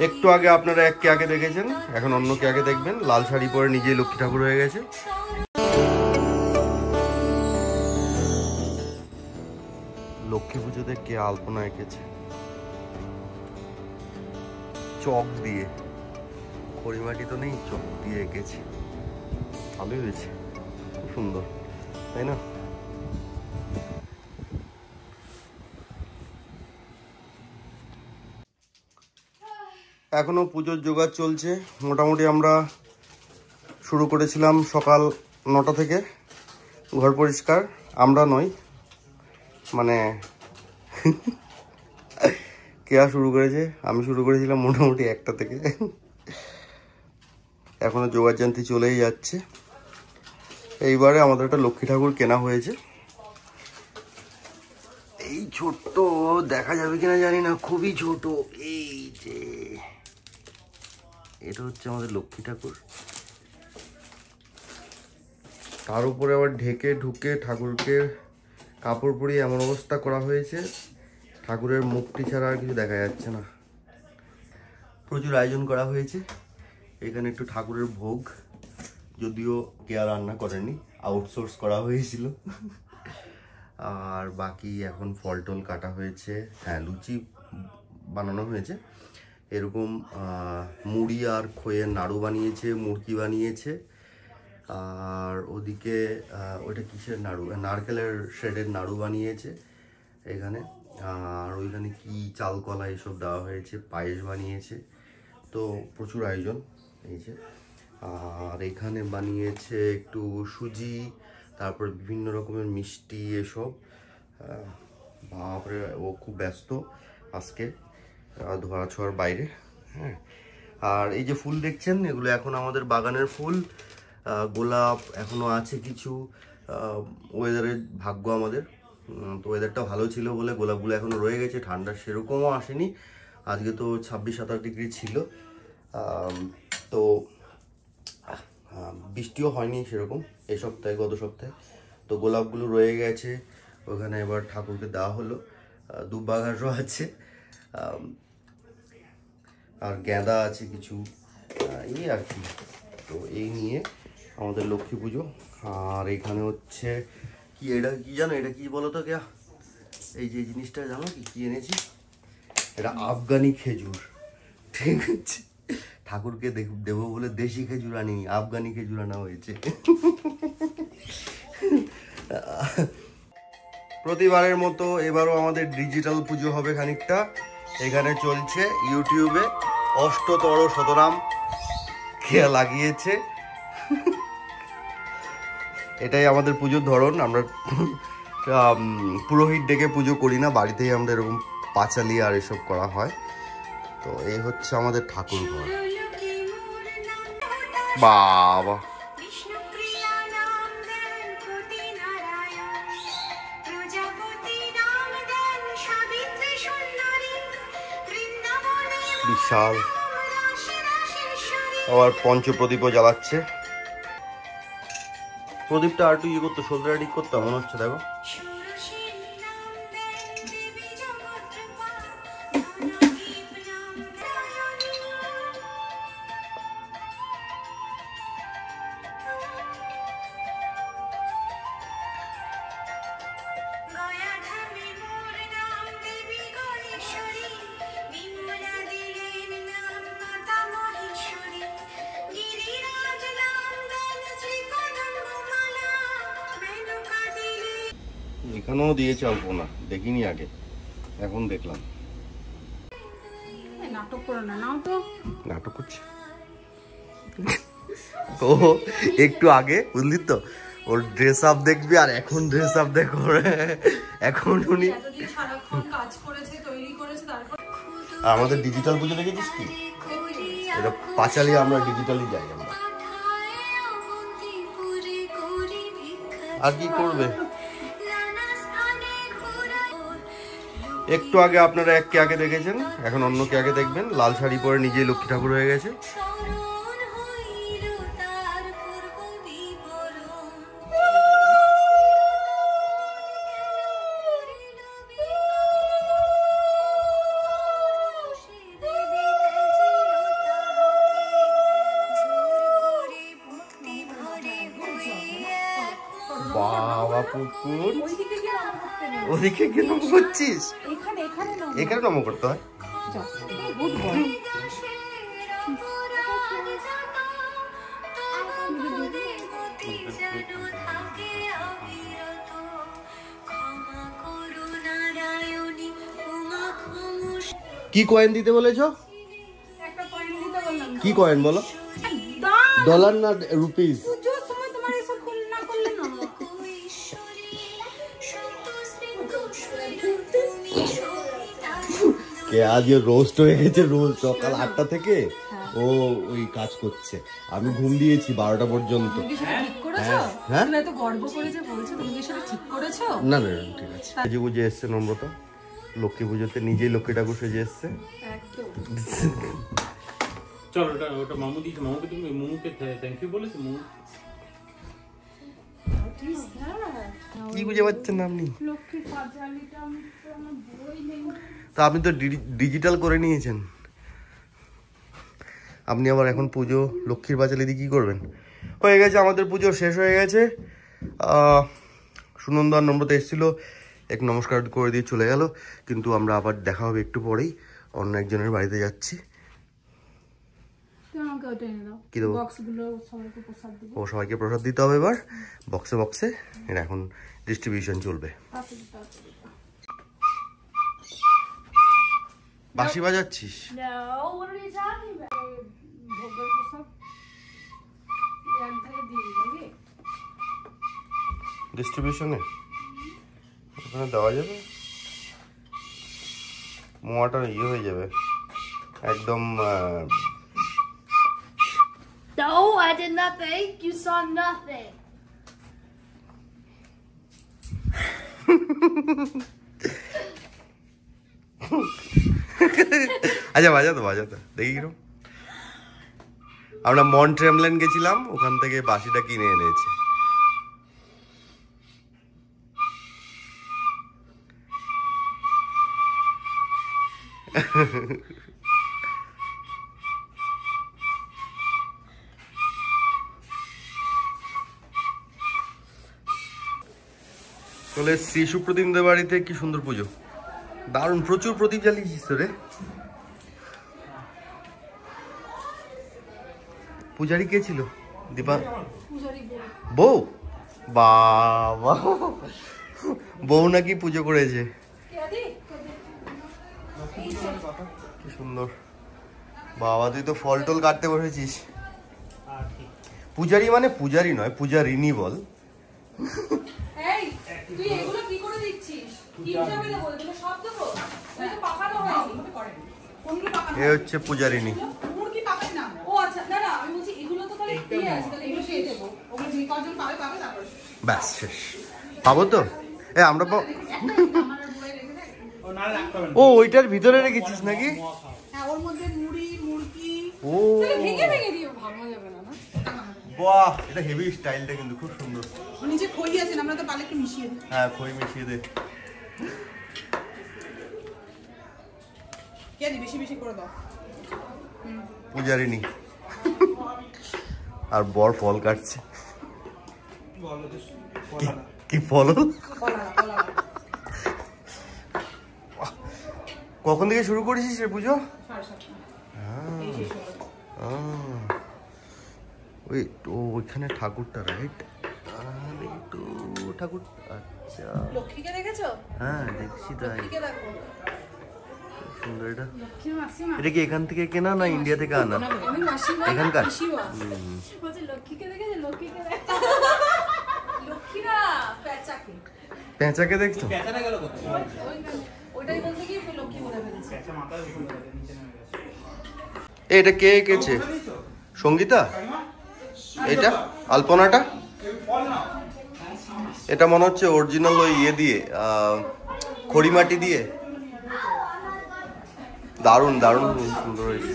একটু আগে আপনারা এক কে আগে দেখেছেন, এখন অন্য কে আগে দেখবেন। লাল শাড়ি পরে নিজেই লক্ষ্মী ঠাকুর হয়ে গেছে। লক্ষ্মী পুজোতে কে আলপনা এঁকেছে চক দিয়ে, খড়িমাটি তো নেই, চক দিয়ে এঁকেছে। ভালোই হয়েছে, খুব সুন্দর, তাই না? এখনো পুজোর জোগাড় চলছে। মোটামুটি আমরা শুরু করেছিলাম সকাল 9টা থেকে ঘর পরিষ্কার। আমরা নই, মানে কেয়া শুরু করেছে, আমি শুরু করেছিলাম মোটামুটি 1টা থেকে। এখনো জোগাড় জান্তি চলেই যাচ্ছে। এইবারে আমাদের একটা লক্ষ্মী ঠাকুর কেনা হয়েছে। এই ছোট্ট, দেখা যাবে কিনা জানি না, খুবই ছোট। এই যে এটা হচ্ছে আমাদের লক্ষ্মী ঠাকুর। তার উপরে আবার ঢেকে ঢুকে ঠাকুরকে কাপড় পরিয়ে এমন অবস্থা করা হয়েছে, ঠাকুরের মুখটি ছাড়া আর কিছু দেখা যাচ্ছে না। প্রচুর আয়োজন করা হয়েছে। এখানে একটু ঠাকুরের ভোগ, যদিও কেয়া রান্না করেনি, আউটসোর্স করা হয়েছিল। আর বাকি এখন ফল টল কাটা হয়েছে। হ্যাঁ, লুচি বানানো হয়েছে। এরকম মুড়ি আর খইয়ের নাড়ু বানিয়েছে, মুড়কি বানিয়েছে। আর ওদিকে ওইটা কিসের নাড়ু, নারকেলের শেডের নাড়ু বানিয়েছে এখানে। আর ওইখানে কি চালকলা এসব দেওয়া হয়েছে, পায়েস বানিয়েছে। তো প্রচুর আয়োজন এই যে। আর এখানে বানিয়েছে একটু সুজি, তারপর বিভিন্ন রকমের মিষ্টি এসব। বাপরে, ও খুব ব্যস্ত আজকে, ধোয়া ছোঁয়ার বাইরে। হ্যাঁ, আর এই যে ফুল দেখছেন, এগুলো এখন আমাদের বাগানের ফুল। গোলাপ এখনো আছে কিছু। ওয়েদারের ভাগ্য আমাদের, তো ওয়েদারটা ভালো ছিল বলে গোলাপগুলো এখনো রয়ে গেছে। ঠান্ডা সেরকমও আসেনি। আজকে তো 26-27 ডিগ্রি ছিল। তো বৃষ্টিও হয়নি সেরকম এই সপ্তাহে, গত সপ্তাহে। তো গোলাপগুলো রয়ে গেছে ওখানে। এবার ঠাকুরকে দেওয়া হলো। দুব্বাঘাসও আছে, আর গাঁদা আছে কিছু, এই আর কি। তো এই নিয়ে আমাদের লক্ষ্মী পুজো। আর এখানে হচ্ছে কি, এটা কি জানো, এটা কি বলো তো কেয়া? এই যে জিনিসটা জানো কি কি এনেছি? এটা আফগানি খেজুর, ঠিক আছে? ঠাকুরকে দেবো বলে দেশি খেজুর আনিনি, আফগানি খেজুর আনা হয়েছে। প্রতিবারের মতো এবারও আমাদের ডিজিটাল পুজো হবে খানিকটা। এখানে চলছে ইউটিউবে অষ্টতর শতনাম খেয়া লাগিয়েছে। এটাই আমাদের পুজোর ধরন। আমরা পুরোহিত ডেকে পুজো করি না, বাড়িতেই আমরা এরকম পাঁচালি আর এসব করা হয়। তো এই হচ্ছে আমাদের ঠাকুর ঘর। বাবা, বিশাল। আবার পঞ্চপ্রদীপও জ্বালাচ্ছে। প্রদীপটা আর একটু ইয়ে করতো, সোজা ঠিক করতো মনে হচ্ছে। দেখো, এখানেও দিয়েছে আলপনা, দেখিনি আগে, এখন দেখলাম। নাটক করো না, নাও তো। নাটক করছে ও একটু আগে, বুঝলি তো, ওর ড্রেস আপ দেখবি আর এখন ড্রেস আপ দেখো। এখন উনি আমাদের ডিজিটাল পুজো দেখেছিস কি? এটা পাঁচালি, আমরা ডিজিটালি যাই আমরা। আর কি করবে? একটু আগে আপনারা এক কে আগে দেখেছেন, এখন অন্য কে আগে দেখবেন। লাল শাড়ি পরে নিজেই লক্ষ্মী ঠাকুর হয়ে গেছে। কুকুর ওদিকে কি নম করছিস? এখানে নম করতে হয়। কি কয়েন দিতে বলেছো? কি কয়েন বলো? ডলার না রুপিস? আজ রোস্ট হয়ে গেছে। রোজ সকাল 8টা থেকে ও ওই কাজ করছে। আমি ঘুম দিয়েছি 12টা পর্যন্ত। হ্যাঁ না না ঠিক আছে। সেজে গুজে এসছে নম্রতা লক্ষ্মী পুজোতে, নিজেই লক্ষ্মী ঠাকুর সেজে এসছে। চলো ওটা মামু দিয়েছে, মামুকে তুমি মামুকে থ্যাংক ইউ বলেছো। মামু কি বুঝে পাচ্ছেন না আপনি? তা আপনি তো ডিজিটাল করে নিয়েছেন। আপনি আবার এখন পুজো লক্ষ্মীর পাঁচালি দিয়ে কি করবেন? হয়ে গেছে আমাদের পুজো, শেষ হয়ে গেছে। সুনন্দা আর নম্রতা এসেছিল, এক নমস্কার করে দিয়ে চলে গেল। কিন্তু আমরা আবার দেখা হবে একটু পরেই, অন্য একজনের বাড়িতে যাচ্ছি। কি দেবো? ও সবাইকে প্রসাদ দিতে হবে এবার বক্সে বক্সে। এটা এখন ডিস্ট্রিবিউশন চলবে। বাঁশি বাজাচ্ছিস? ডিস্ট্রিবিউশনে ওখানে দেওয়া যাবে, মোয়াটা ইয়ে হয়ে যাবে একদম। No, I did nothing. You saw nothing. আচ্ছা বাজাতো দেখি কিরম। আমরা মন্ট্রেমলেন গেছিলাম, ওখান থেকে বাঁশিটা কিনে এনেছে। চলে এসছি সুপ্রদীপদের বাড়িতে। কি সুন্দর পুজো, দারুণ। প্রচুর প্রদীপ জ্বালিয়েছিস রে। পূজারি কে ছিল? দীপা বউ? বাবা, বউ নাকি পুজো করেছে। কি সুন্দর। বাবা তুই তো ফল টল কাটতে বসেছিস। পূজারি মানে পূজারি নয়, পূজারিনী বল। এ হচ্ছে পূজারিনী। ব্যাস শেষ। পাবো তো? আমরা ও ওইটার ভিতরে রেখেছিস নাকি? ও বাহ, এটা হেভি স্টাইলটা কিন্তু খুব সুন্দর। নিচে খই আছে না, আমরা তো পালে একটু মিশিয়ে দিই। হ্যাঁ খই মিশিয়ে দে। কে দি বেশি বেশি করে দাও। পূজারিনী আর বর ফল কাটছে। কি ফল? কখন থেকে শুরু করেছিস রে পুজো? ওইখানে ঠাকুরটা রাইট? ঠাকুর আচ্ছা। লক্ষ্মীকে দেখেছো? হ্যাঁ দেখছি তাই। লক্ষ্মীকে দেখো। সুন্দর এটা। এটা কি এখান থেকে কেনা না ইন্ডিয়া থেকে আনা? আমি মাসিমা, এখানকার? বলছি লক্ষ্মীকে দেখেছো? লক্ষ্মীকে দেখো। লক্ষ্মীরা পেঁচাকে। পেঁচাকে দেখছো? পেঁচাটা গেল কোথায়? ওইটাই বলতে কি লক্ষ্মী বলে ফেলেছে। পেঁচা মাথায় উঠে নিচে নেমে গেছে। এটা কে এঁকেছে? সঙ্গীতা? এটা আলপনাটা? এটা মনে হচ্ছে অরিজিনাল ওই ইয়ে দিয়ে, খড়িমাটি দিয়ে। দারুণ দারুণ সুন্দর হয়েছে।